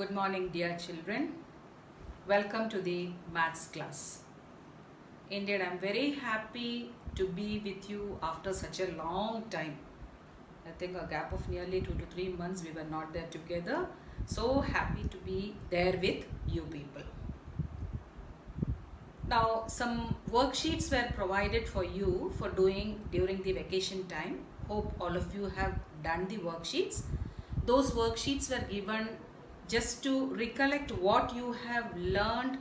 Good morning, dear children. Welcome to the maths class. Indeed, I'm very happy to be with you after such a long time. I think a gap of nearly 2 to 3 months we were not there together. So happy to be there with you people. Now, some worksheets were provided for you for doing during the vacation time. Hope all of you have done the worksheets. Those worksheets were given just to recollect what you have learned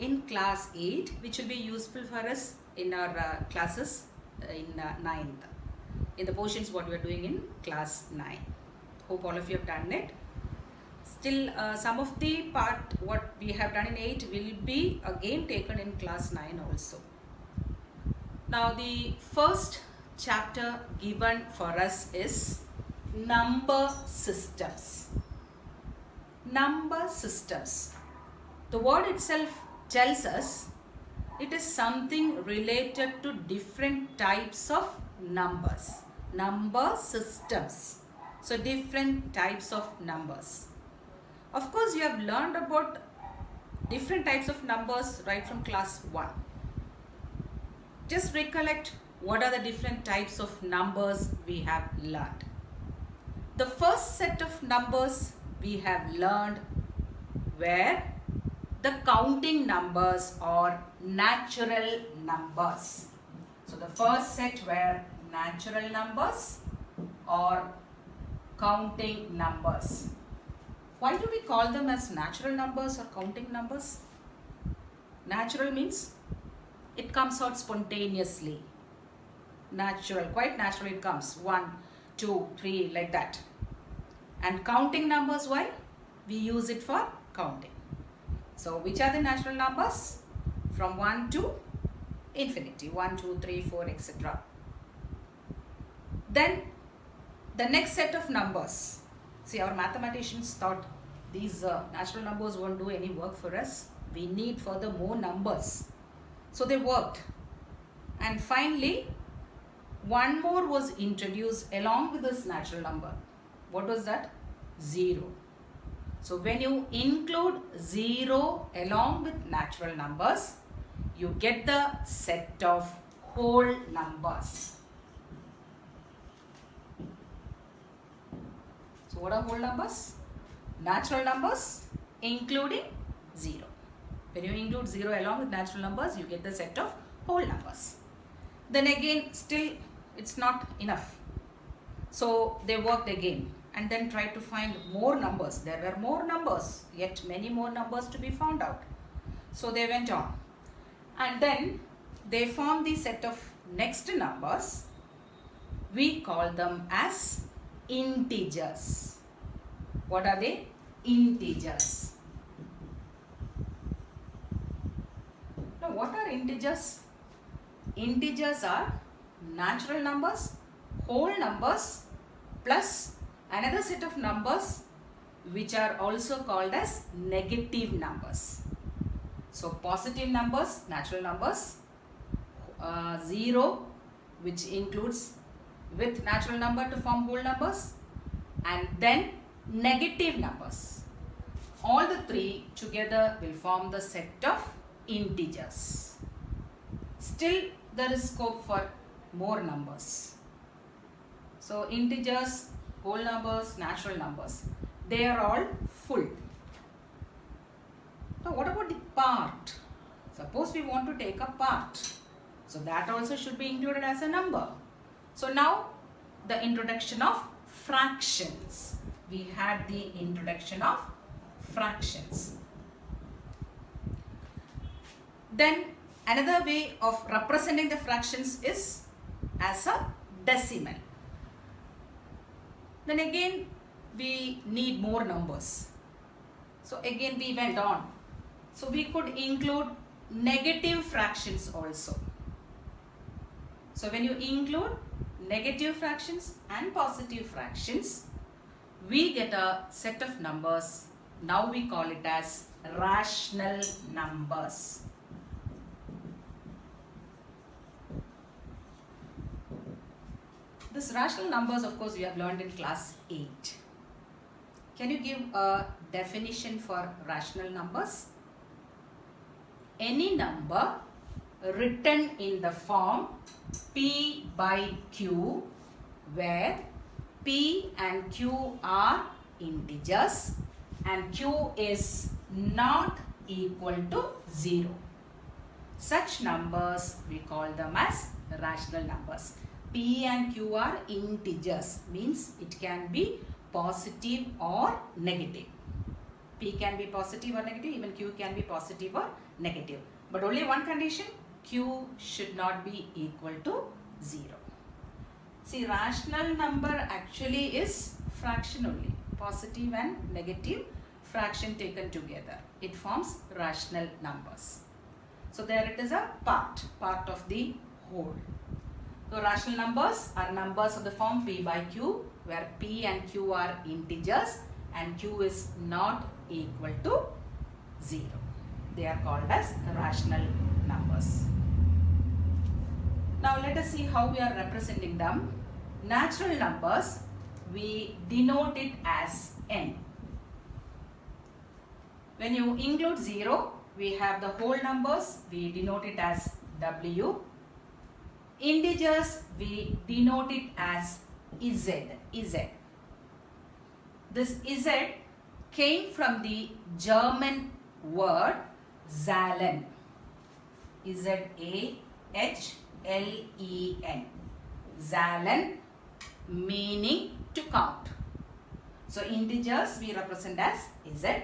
in class 8, which will be useful for us in our classes in 9th, in the portions what we are doing in class 9. Hope all of you have done it. Still, some of the part what we have done in 8 will be again taken in class 9 also. Now, the first chapter given for us is number systems. Number systems. The word itself tells us it is something related to different types of numbers. Number systems. So, different types of numbers. Of course, you have learned about different types of numbers right from class 1. Just recollect what are the different types of numbers we have learned. The first set of numbers we have learned were the counting numbers or natural numbers. So the first set were natural numbers or counting numbers. Why do we call them as natural numbers or counting numbers? Natural means it comes out spontaneously. Natural, quite natural it comes. 1, 2, 3 like that. And counting numbers, why? We use it for counting. So which are the natural numbers? From 1 to infinity. 1, 2, 3, 4, etc. Then the next set of numbers. See, our mathematicians thought these natural numbers won't do any work for us. We need further more numbers. So they worked. And finally, one more was introduced along with this natural number. What was that? 0. So when you include 0 along with natural numbers, you get the set of whole numbers. So what are whole numbers? Natural numbers including 0. When you include 0 along with natural numbers, you get the set of whole numbers. Then again, still it's not enough. So they worked again and then tried to find more numbers. There were more numbers, yet many more numbers to be found out. So they went on. And then they formed the set of next numbers. We call them as integers. What are they? Integers. Now, what are integers? Integers are natural numbers, whole numbers, plus another set of numbers which are also called as negative numbers. So, positive numbers, natural numbers, 0 which includes with natural number to form whole numbers, and then negative numbers. All the three together will form the set of integers. Still there is scope for more numbers. So integers, whole numbers, natural numbers, they are all full. Now what about the part? Suppose we want to take a part. So that also should be included as a number. So now the introduction of fractions. We had the introduction of fractions. Then another way of representing the fractions is as a decimal. Then again we need more numbers. So again we went on. So we could include negative fractions also. So when you include negative fractions and positive fractions, we get a set of numbers. Now we call it as rational numbers. This rational numbers, of course, we have learned in class 8. Can you give a definition for rational numbers? Any number written in the form P by Q, where P and Q are integers and Q is not equal to 0. Such numbers we call them as rational numbers. P and Q are integers, means it can be positive or negative. P can be positive or negative, even Q can be positive or negative. But only one condition, Q should not be equal to 0. See, rational number actually is fraction only. Positive and negative fraction taken together. It forms rational numbers. So there it is a part of the whole. So rational numbers are numbers of the form P by Q, where P and Q are integers and Q is not equal to 0. They are called as rational numbers. Now let us see how we are representing them. Natural numbers, we denote it as n. When you include 0, we have the whole numbers, we denote it as w. Integers, we denote it as z. This z came from the German word Zahlen. Z-A-H-L-E-N. Zahlen, meaning to count. So integers we represent as z.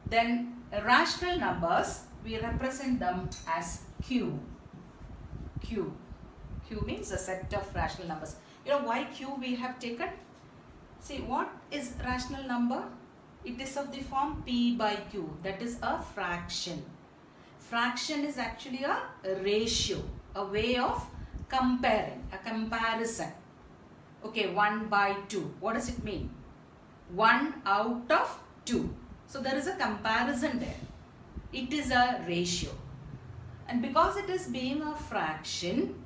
Then rational numbers, we represent them as Q. Q means a set of rational numbers. You know why Q we have taken? See, what is rational number? It is of the form P by Q. That is a fraction. Fraction is actually a ratio, a way of comparing, a comparison. Okay, 1 by 2. What does it mean? 1 out of 2. So there is a comparison there. It is a ratio. And because it is being a fraction,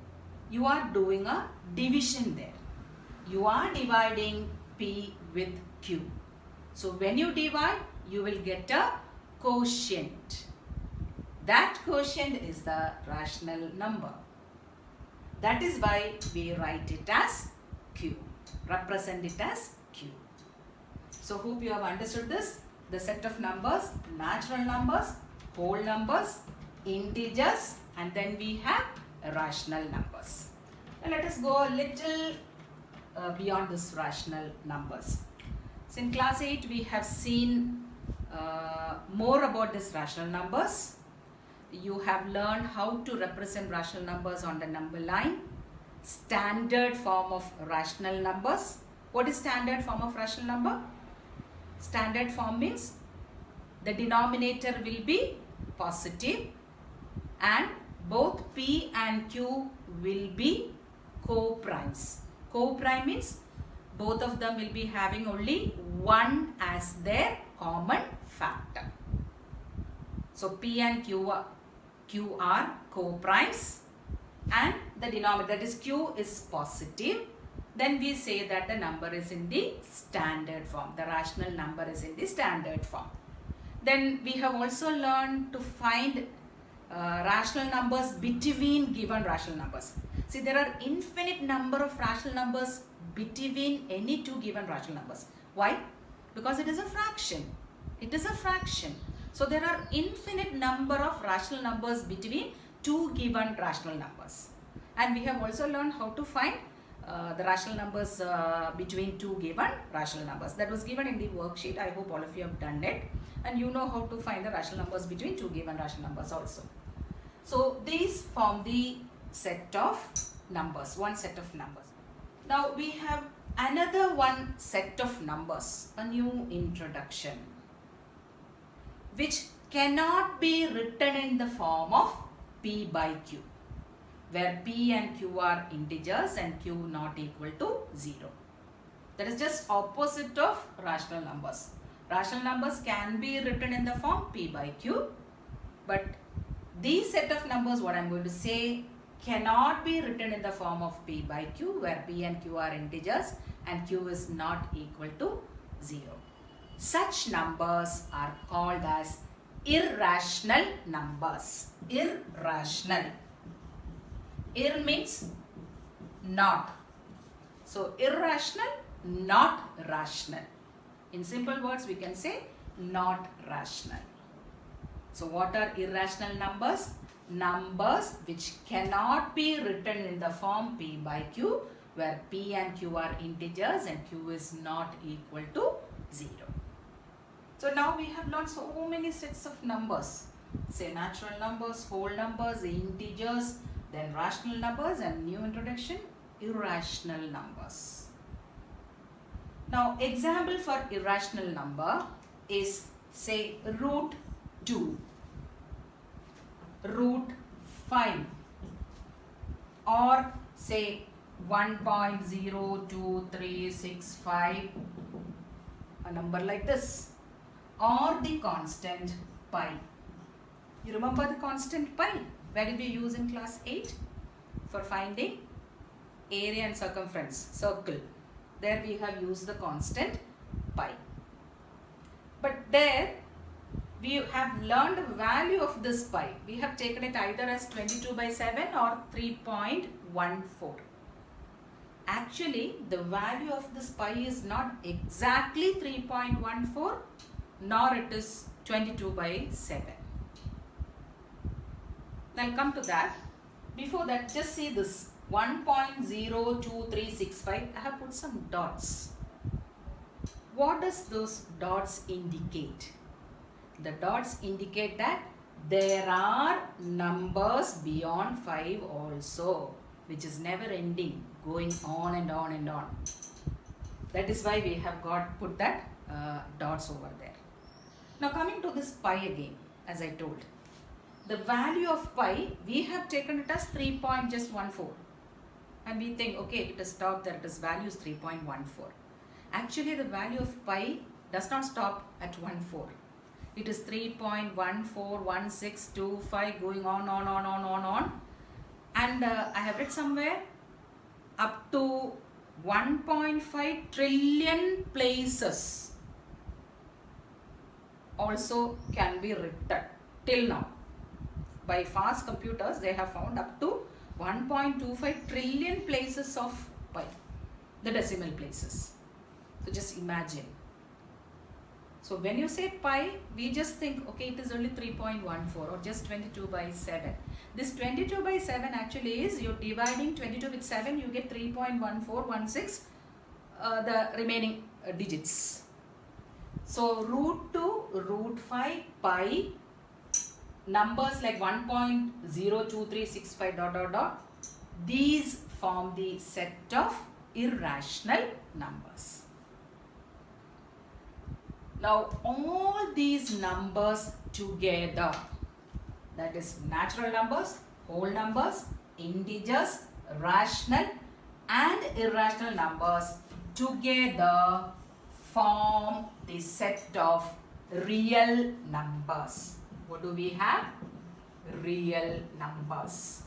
you are doing a division there. You are dividing P with Q. So when you divide, you will get a quotient. That quotient is the rational number. That is why we write it as Q. Represent it as Q. So hope you have understood this. The set of numbers, natural numbers, whole numbers, integers, and then we have rational numbers. Now let us go a little beyond this rational numbers. So in class 8 we have seen more about this rational numbers. You have learned how to represent rational numbers on the number line. Standard form of rational numbers. What is standard form of rational number? Standard form means the denominator will be positive and both P and Q will be co-primes. Co-prime means both of them will be having only 1 as their common factor. So P and Q are co-primes and the denominator, that is Q, is positive. Then we say that the number is in the standard form. The rational number is in the standard form. Then we have also learned to find rational numbers between given rational numbers. See, there are infinite number of rational numbers between any two given rational numbers. Why? Because it is a fraction. It is a fraction. So there are infinite number of rational numbers between two given rational numbers. And we have also learned how to find the rational numbers between two given rational numbers. That was given in the worksheet. I hope all of you have done it. And you know how to find the rational numbers between two given rational numbers also. So these form the set of numbers, one set of numbers. Now we have another one set of numbers, a new introduction, which cannot be written in the form of P by Q, where P and Q are integers and Q not equal to 0. That is just opposite of rational numbers. Rational numbers can be written in the form P by Q, but these set of numbers, what I am going to say, cannot be written in the form of P by Q, where P and Q are integers and Q is not equal to 0. Such numbers are called as irrational numbers. Irrational. Ir means not. So irrational, not rational. In simple words, we can say not rational. So what are irrational numbers? Numbers which cannot be written in the form P by Q, where P and Q are integers and Q is not equal to 0. So now we have learned so many sets of numbers. Say natural numbers, whole numbers, integers, then rational numbers, and new introduction, irrational numbers. Now example for irrational number is say root 2, root 5, or say 1.02365, a number like this, or the constant pi. You remember the constant pi? Where did we use in class 8? For finding area and circumference, circle. There we have used the constant pi. But there we have learned the value of this pi. We have taken it either as 22/7 or 3.14. Actually, the value of this pi is not exactly 3.14, nor it is 22/7. I'll come to that. Before that, just see this 1.02365. I have put some dots. What does those dots indicate? The dots indicate that there are numbers beyond 5 also, which is never ending, going on and on and on. That is why we have put that dots over there. Now coming to this pi again, as I told. The value of pi, we have taken it as 3.14. And we think, okay, it is stopped there, its value is 3.14. Actually, the value of pi does not stop at 14. It is 3.141625 going on. And I have read somewhere up to 1.5 trillion places also can be written till now. By fast computers, they have found up to 1.25 trillion places of pi, the decimal places. So just imagine. So when you say pi, we just think, okay, it is only 3.14 or just 22/7. This 22/7 actually is, you're dividing 22 with 7, you get 3.1416, the remaining digits. So root 2, root 5, pi, numbers like 1.02365 ... these form the set of irrational numbers. Now all these numbers together, that is natural numbers, whole numbers, integers, rational and irrational numbers together form the set of real numbers. What do we have? Real numbers.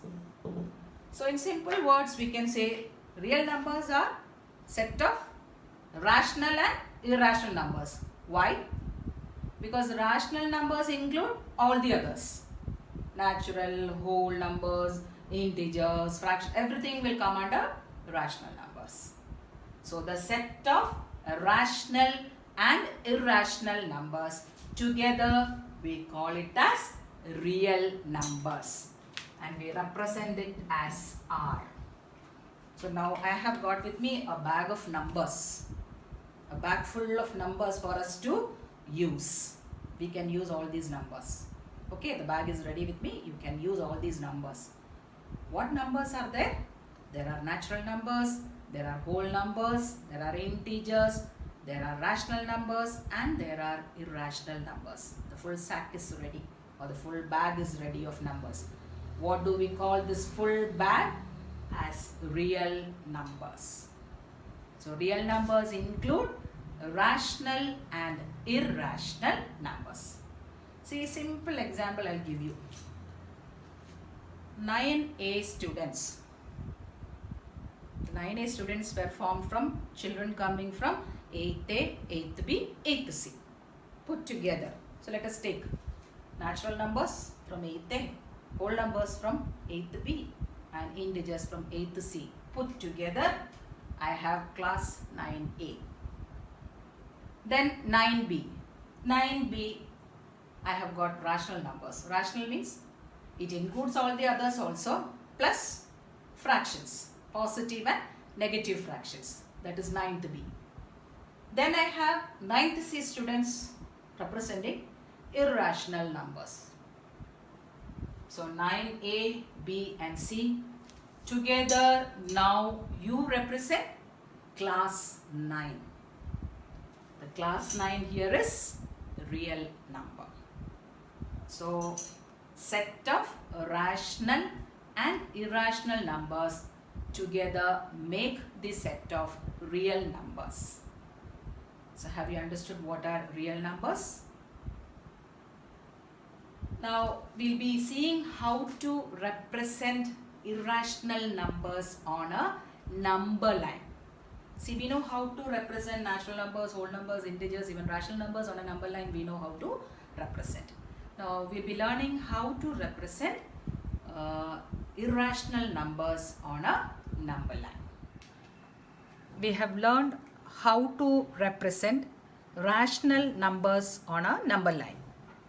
So in simple words, we can say real numbers are set of rational and irrational numbers. Why? Because rational numbers include all the others. Natural, whole numbers, integers, fractions, everything will come under rational numbers. So the set of rational and irrational numbers together, we call it as real numbers, and we represent it as R. So now I have got with me a bag of numbers, a bag full of numbers for us to use. We can use all these numbers. Okay, the bag is ready with me. You can use all these numbers. What numbers are there? There are natural numbers, there are whole numbers, there are integers, there are rational numbers, and there are irrational numbers. The full sack is ready, or the full bag is ready of numbers. What do we call this full bag? As real numbers. So real numbers include rational and irrational numbers. See, a simple example I'll give you. 9A students. The 9A students were formed from children coming from 8th A, 8th B, 8th C. put together. So let us take natural numbers from 8th A, whole numbers from 8th B, and integers from 8th C. Put together, I have class 9A. Then 9B. 9B, I have got rational numbers. Rational means it includes all the others also, plus fractions, positive and negative fractions. That is 9th B. Then I have 9th C students representing irrational numbers. So 9A, B and C together, now you represent class 9. The class 9 here is real number. So set of rational and irrational numbers together make the set of real numbers. So have you understood what are real numbers? Now we'll be seeing how to represent irrational numbers on a number line. See, we know how to represent natural numbers, whole numbers, integers, even rational numbers on a number line. We know how to represent. Now we'll be learning how to represent irrational numbers on a number line. We have learned how to represent rational numbers on a number line.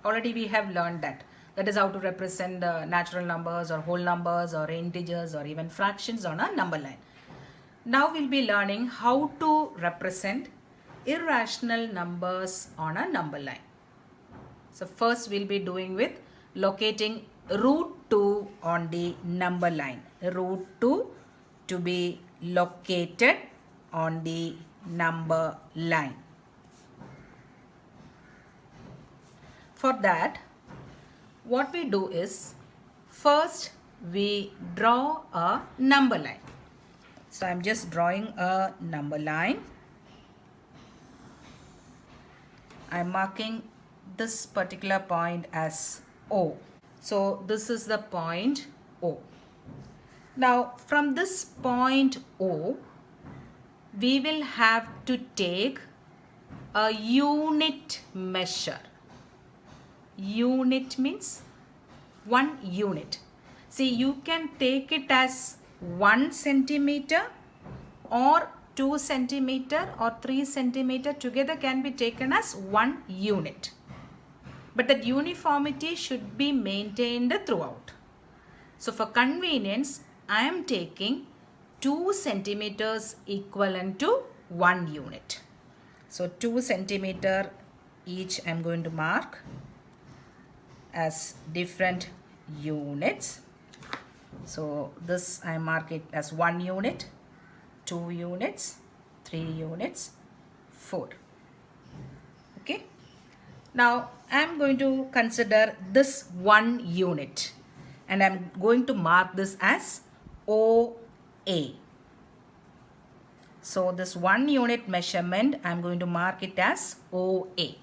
Already we have learned that. That is how to represent natural numbers or whole numbers or integers or even fractions on a number line. Now we'll be learning how to represent irrational numbers on a number line. So first we'll be doing with locating root 2 on the number line. Root 2 to be located on the number line. For that, what we do is, first we draw a number line. So I'm just drawing a number line. I'm marking this particular point as O. So this is the point O. Now from this point O, we will have to take a unit measure. Unit means 1 unit. See, you can take it as 1 centimeter or 2 centimeter or 3 centimeter together can be taken as 1 unit. But that uniformity should be maintained throughout. So for convenience, I am taking 2 centimeters equivalent to 1 unit. So 2 centimeter each I am going to mark as different units. So this I mark it as 1 unit, 2 units, 3 units, 4. Okay. Now I am going to consider this 1 unit and I am going to mark this as OA. So this 1 unit measurement I am going to mark it as OA.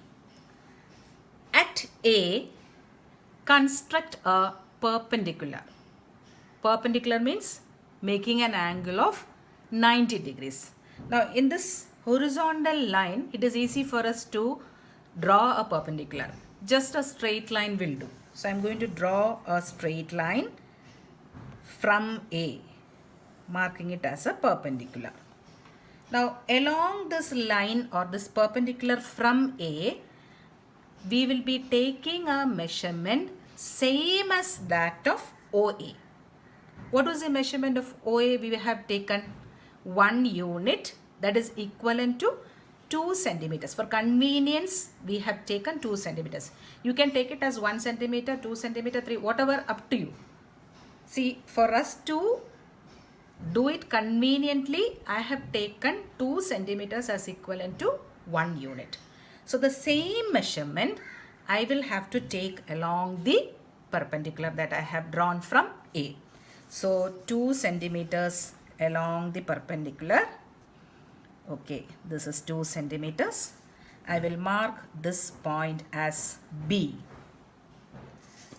At A, construct a perpendicular. Perpendicular means making an angle of 90 degrees. Now in this horizontal line, it is easy for us to draw a perpendicular. Just a straight line will do. So I am going to draw a straight line from A, marking it as a perpendicular. Now along this line or this perpendicular from A, we will be taking a measurement same as that of OA. What was the measurement of OA? We have taken 1 unit, that is equivalent to 2 centimeters. For convenience, we have taken 2 centimeters. You can take it as 1 centimeter, 2 centimeter, 3, whatever, up to you. See, for us to do it conveniently, I have taken 2 centimeters as equivalent to 1 unit. So the same measurement I will have to take along the perpendicular that I have drawn from A. So 2 centimeters along the perpendicular. Okay, this is 2 centimeters. I will mark this point as B.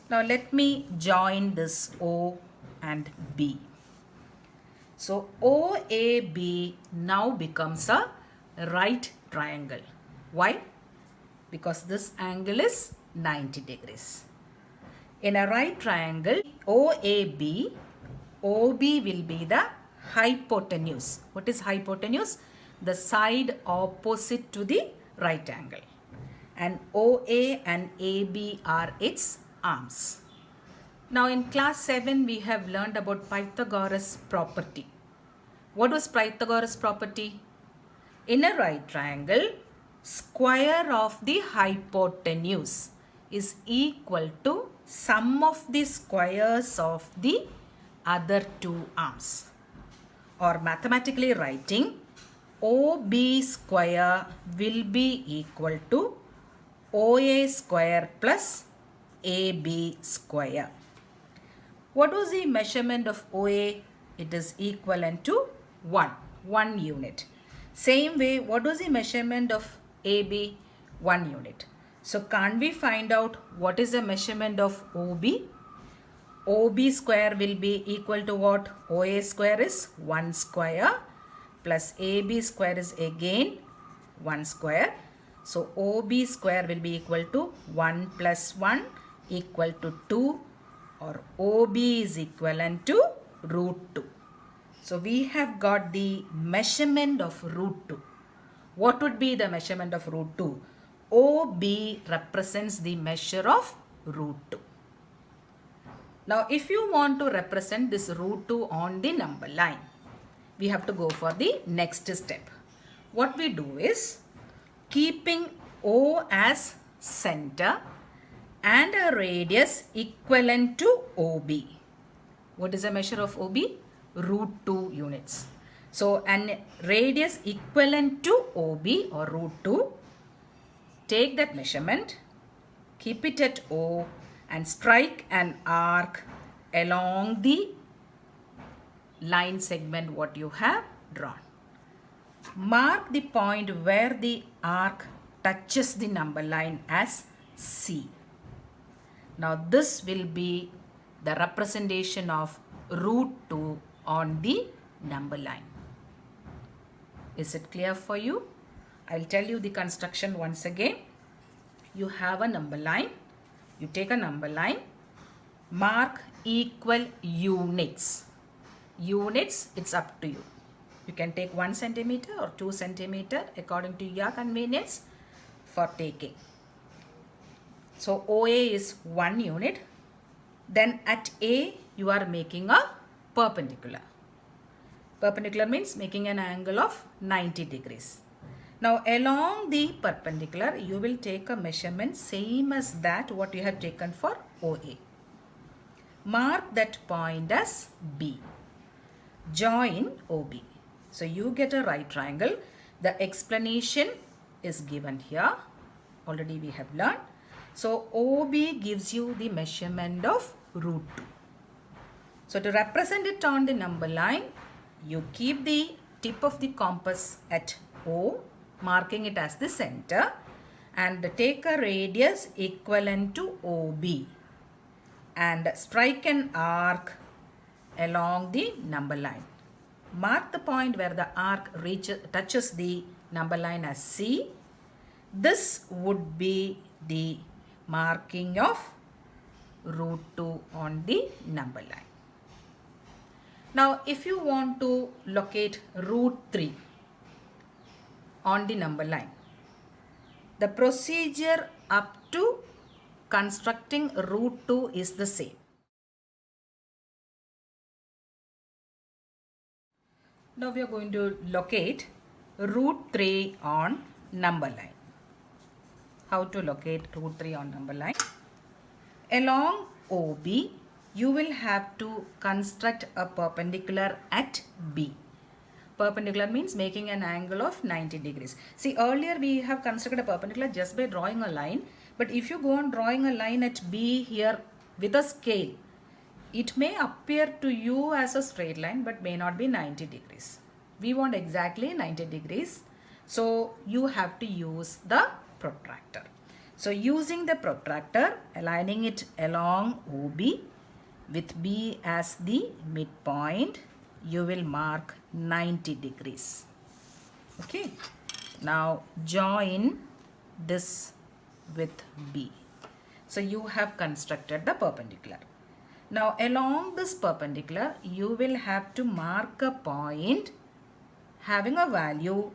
Now let me join this O and B. So OAB now becomes a right triangle. Why? because this angle is 90 degrees. In a right triangle OAB, OB will be the hypotenuse. What is hypotenuse? The side opposite to the right angle. And OA and AB are its arms. Now in class 7 we have learned about Pythagoras property. What was Pythagoras property? In a right triangle, square of the hypotenuse is equal to sum of the squares of the other two arms. Or mathematically writing, OB square will be equal to OA square plus AB square. What was the measurement of OA? It is equivalent to 1 unit. Same way, what was the measurement of AB? 1 unit. So can't we find out what is the measurement of OB? OB square will be equal to what? OA square is 1 square plus AB square is again 1 square. So OB square will be equal to 1 plus 1 equal to 2, or OB is equivalent to root 2. So we have got the measurement of root 2. What would be the measurement of root 2? OB represents the measure of root 2. Now if you want to represent this root 2 on the number line, we have to go for the next step. What we do is, keeping O as center and a radius equivalent to OB. What is the measure of OB? Root 2 units. So an radius equivalent to OB or root 2, take that measurement, keep it at O and strike an arc along the line segment what you have drawn. Mark the point where the arc touches the number line as C. Now this will be the representation of root 2 on the number line. Is it clear for you? I'll tell you the construction once again. You have a number line. You take a number line. Mark equal units. Units, it's up to you. You can take 1 centimeter or 2 centimeter according to your convenience for taking. So OA is 1 unit. Then at A you are making a perpendicular. Perpendicular means making an angle of 90 degrees. Now along the perpendicular you will take a measurement same as that what you have taken for OA. Mark that point as B. Join OB. So you get a right triangle. The explanation is given here. Already we have learned. So OB gives you the measurement of root 2. So to represent it on the number line, you keep the tip of the compass at O, marking it as the center, and take a radius equivalent to OB and strike an arc along the number line. Mark the point where the arc touches the number line as C. This would be the marking of root 2 on the number line. Now if you want to locate root 3 on the number line, the procedure up to constructing root 2 is the same. Now we are going to locate root 3 on number line. How to locate root 3 on number line? Along OB, you will have to construct a perpendicular at B. Perpendicular means making an angle of 90 degrees. See, earlier we have constructed a perpendicular just by drawing a line. But if you go on drawing a line at B here with a scale, it may appear to you as a straight line but may not be 90 degrees. We want exactly 90 degrees. So you have to use the protractor. So using the protractor, aligning it along OB with B as the midpoint, you will mark 90 degrees. Okay. Now join this with B. So you have constructed the perpendicular. Now along this perpendicular, you will have to mark a point having a value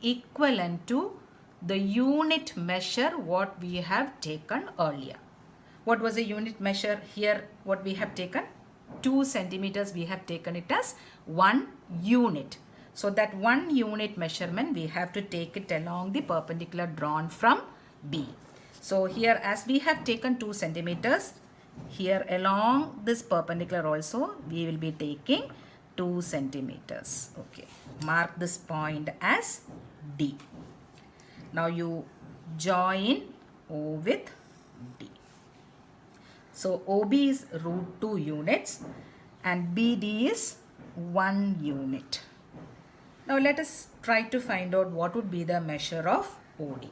equivalent to the unit measure what we have taken earlier. What was the unit measure here? What we have taken? 2 centimeters we have taken it as 1 unit. So that 1 unit measurement we have to take it along the perpendicular drawn from B. So here as we have taken 2 centimeters, here along this perpendicular also we will be taking 2 centimeters. Okay. Mark this point as D. Now you join O with D. So OB is root 2 units and BD is 1 unit. Now let us try to find out what would be the measure of OD.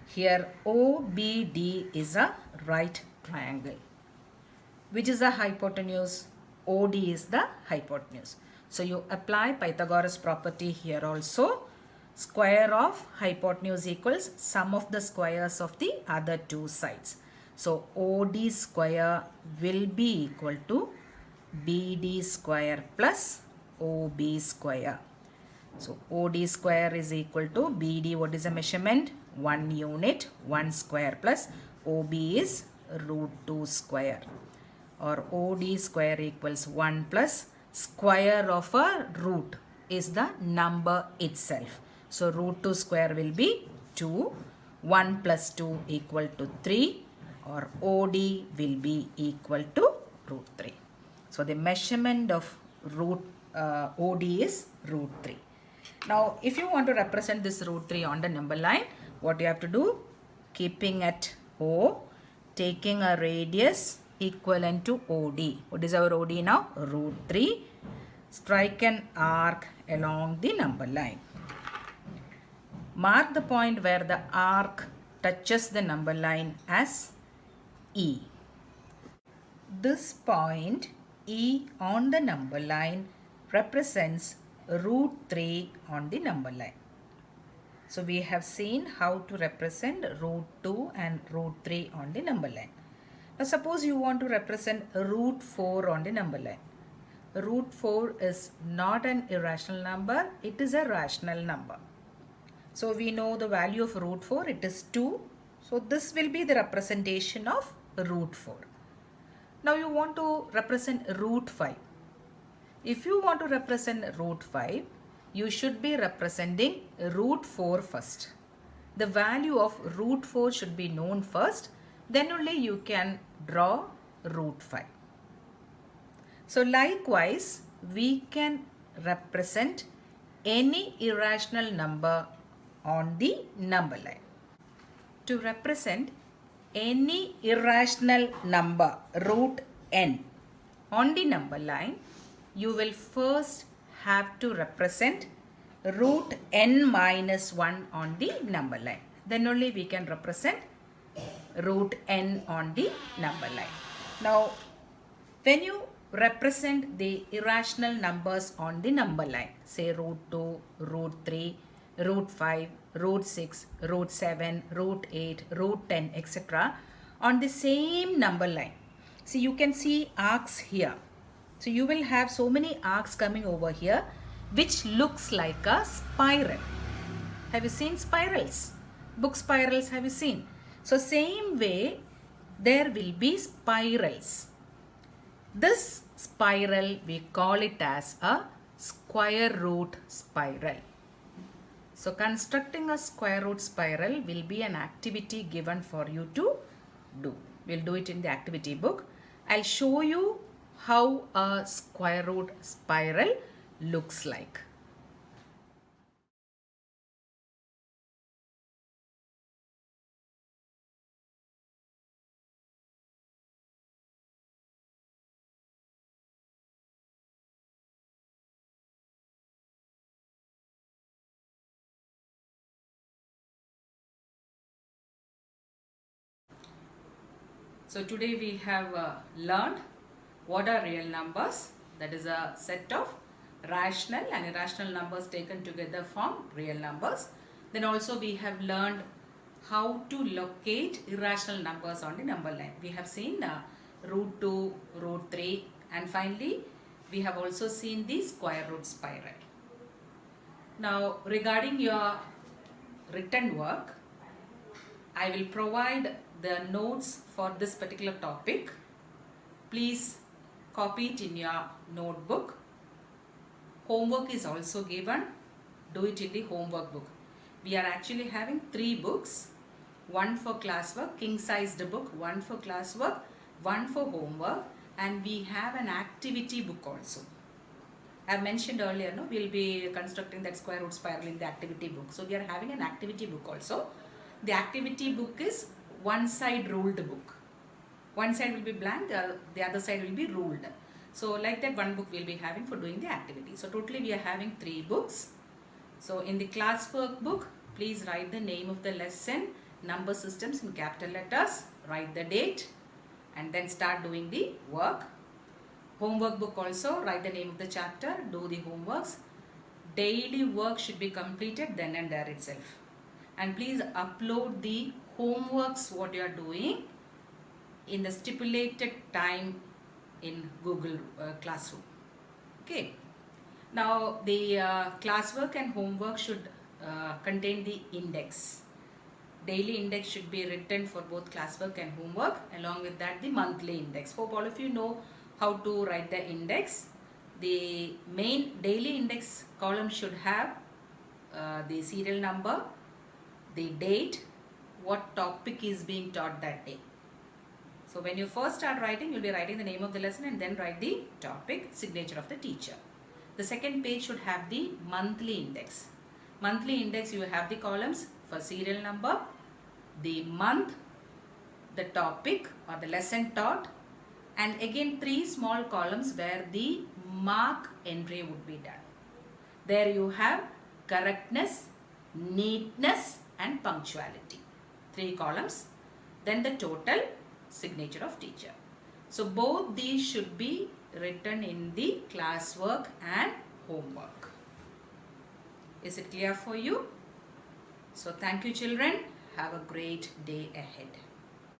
Here OBD is a right triangle. Which is the hypotenuse? OD is the hypotenuse. So you apply Pythagoras property here also. Square of hypotenuse equals sum of the squares of the other two sides. So OD square will be equal to BD square plus OB square. So OD square is equal to BD. What is the measurement? 1 unit, 1 square plus OB is root 2 square. Or OD square equals 1 plus square of a root is the number itself. So root 2 square will be 2. 1 plus 2 equal to 3. Or OD will be equal to root 3. So the measurement of OD is root 3. Now if you want to represent this root 3 on the number line, what you have to do? Keeping at O, taking a radius equivalent to OD. What is our OD now? Root 3. Strike an arc along the number line. Mark the point where the arc touches the number line as E. This point E on the number line represents root 3 on the number line. So we have seen how to represent root 2 and root 3 on the number line. Now suppose you want to represent root 4 on the number line. Root 4 is not an irrational number, it is a rational number. So we know the value of root 4, it is 2. So this will be the representation of root 4. Now you want to represent root 5. If you want to represent root 5, you should be representing root 4 first. The value of root 4 should be known first, then only you can draw root 5. So likewise, we can represent any irrational number on the number line. To represent any irrational number root n on the number line, you will first have to represent root n minus 1 on the number line. Then only we can represent root n on the number line. Now, when you represent the irrational numbers on the number line, say root 2, root 3, root 5, root 6, root 7, root 8, root 10, etc. on the same number line. So you can see arcs here. So you will have so many arcs coming over here which looks like a spiral. Have you seen spirals? Book spirals have you seen? So same way there will be spirals. This spiral we call it as a square root spiral. So constructing a square root spiral will be an activity given for you to do. We'll do it in the activity book. I'll show you how a square root spiral looks like. So today we have learned what are real numbers. That is a set of rational and irrational numbers taken together form real numbers. Then also we have learned how to locate irrational numbers on the number line. We have seen root 2, root 3, and finally we have also seen the square root spiral. Now regarding your written work, I will provide the notes for this particular topic. Please copy it in your notebook. Homework is also given. Do it in the homework book. We are actually having 3 books. One for classwork, king-sized book, one for classwork, one for homework, and we have an activity book also. I mentioned earlier, no, we'll be constructing that square root spiral in the activity book. So we are having an activity book also. The activity book is one side ruled book. One side will be blank, the other side will be ruled. So like that, one book we'll be having for doing the activity. So totally we are having 3 books. So in the classwork book, please write the name of the lesson, number systems in capital letters, write the date, and then start doing the work. Homework book also, write the name of the chapter, do the homeworks. Daily work should be completed then and there itself. And please upload the homeworks what you are doing in the stipulated time in Google Classroom. Okay. Now the classwork and homework should contain the index. Daily index should be written for both classwork and homework. Along with that, the monthly index. Hope all of you know how to write the index. The main daily index column should have the serial number, the date, what topic is being taught that day. So when you first start writing, you'll be writing the name of the lesson and then write the topic, signature of the teacher. The second page should have the monthly index. Monthly index, you have the columns for serial number, the month, the topic or the lesson taught, and again 3 small columns where the mark entry would be done. There you have correctness, neatness and punctuality. 3 columns. Then the total, signature of teacher. So both these should be written in the classwork and homework. Is it clear for you? So thank you children. Have a great day ahead.